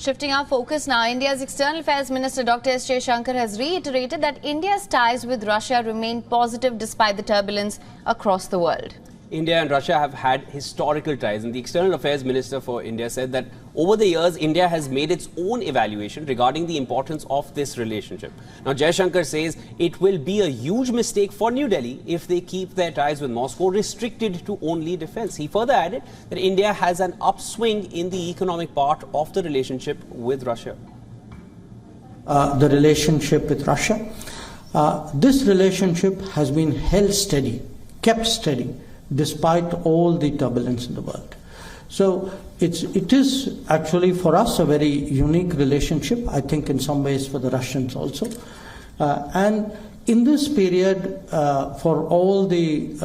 Shifting our focus now, India's External Affairs Minister Dr. S. Jaishankar has reiterated that India's ties with Russia remain positive despite the turbulence across the world. India and Russia have had historical ties, and the External Affairs Minister for India said that over the years, India has made its own evaluation regarding the importance of this relationship. Now, Jaishankar says it will be a huge mistake for New Delhi if they keep their ties with Moscow restricted to only defense. He further added that India has an upswing in the economic part of the relationship with Russia. The relationship with Russia, this relationship has been held steady, kept steady, despite all the turbulence in the world. So it is actually for us a very unique relationship, I think in some ways for the Russians also. And in this period, for all the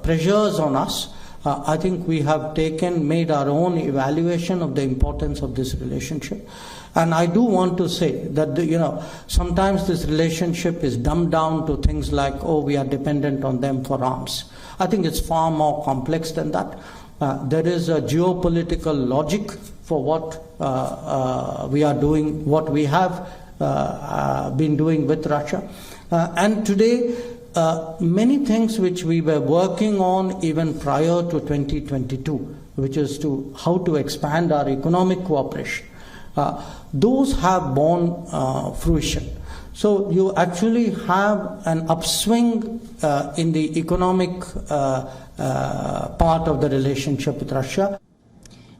pressures on us, I think we have made our own evaluation of the importance of this relationship. And I do want to say that, sometimes this relationship is dumbed down to things like, oh, we are dependent on them for arms. I think it's far more complex than that. There is a geopolitical logic for what we are doing, what we have been doing with Russia. And today, many things which we were working on even prior to 2022, which is how to expand our economic cooperation, those have borne fruition. So you actually have an upswing in the economic part of the relationship with Russia.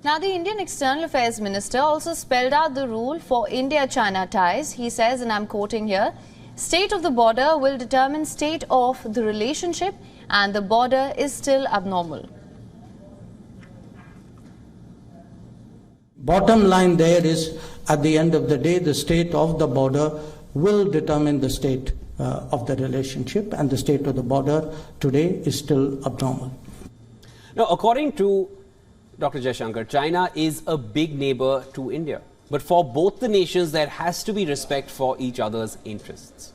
Now, the Indian External Affairs Minister also spelled out the rule for India-China ties. He says, and I'm quoting here, "State of the border will determine state of the relationship, and the border is still abnormal." Bottom line there is, at the end of the day, the state of the border will determine the state of the relationship, and the state of the border today is still abnormal. Now, according to Dr. Jaishankar, China is a big neighbor to India. But for both the nations, there has to be respect for each other's interests.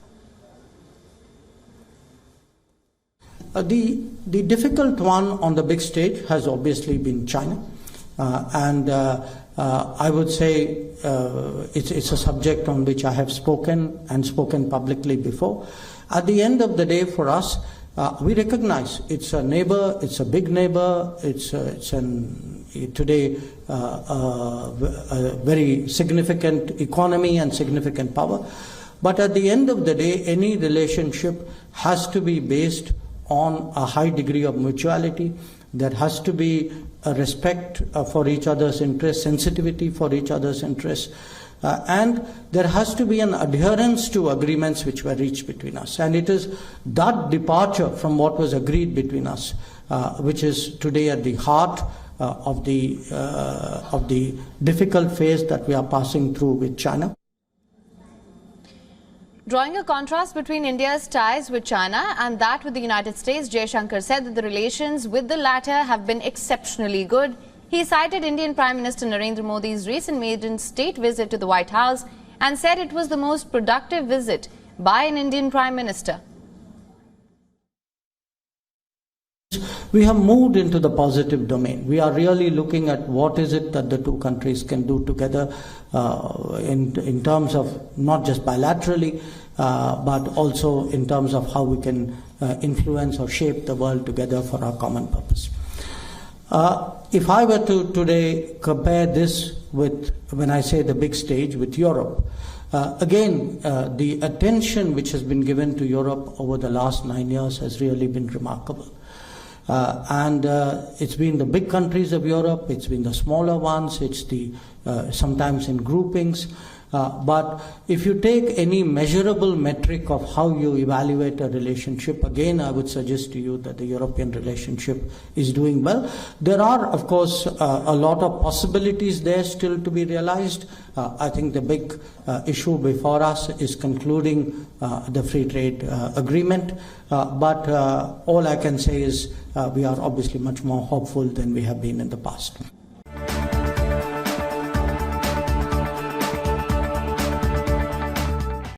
The difficult one on the big stage has obviously been China. I would say it's a subject on which I have spoken publicly before. At the end of the day, for us, we recognize it's a neighbor, it's a big neighbor, today a very significant economy and significant power. But at the end of the day, any relationship has to be based on a high degree of mutuality. There has to be a respect for each other's interests, sensitivity for each other's interests, and there has to be an adherence to agreements which were reached between us. And it is that departure from what was agreed between us which is today at the heart of the difficult phase that we are passing through with China. Drawing a contrast between India's ties with China and that with the United States, Jaishankar said that the relations with the latter have been exceptionally good. He cited Indian Prime Minister Narendra Modi's recent maiden state visit to the White House and said it was the most productive visit by an Indian Prime Minister. We have moved into the positive domain. We are really looking at what is it that the two countries can do together in terms of not just bilaterally, but also in terms of how we can influence or shape the world together for our common purpose. If I were to today compare this with, when I say the big stage, with Europe, again, the attention which has been given to Europe over the last 9 years has really been remarkable. It's been the big countries of Europe, it's been the smaller ones, it's the sometimes in groupings. But if you take any measurable metric of how you evaluate a relationship, again, I would suggest to you that the European relationship is doing well. There are, of course, a lot of possibilities there still to be realized. I think the big issue before us is concluding the free trade agreement. But all I can say is we are obviously much more hopeful than we have been in the past.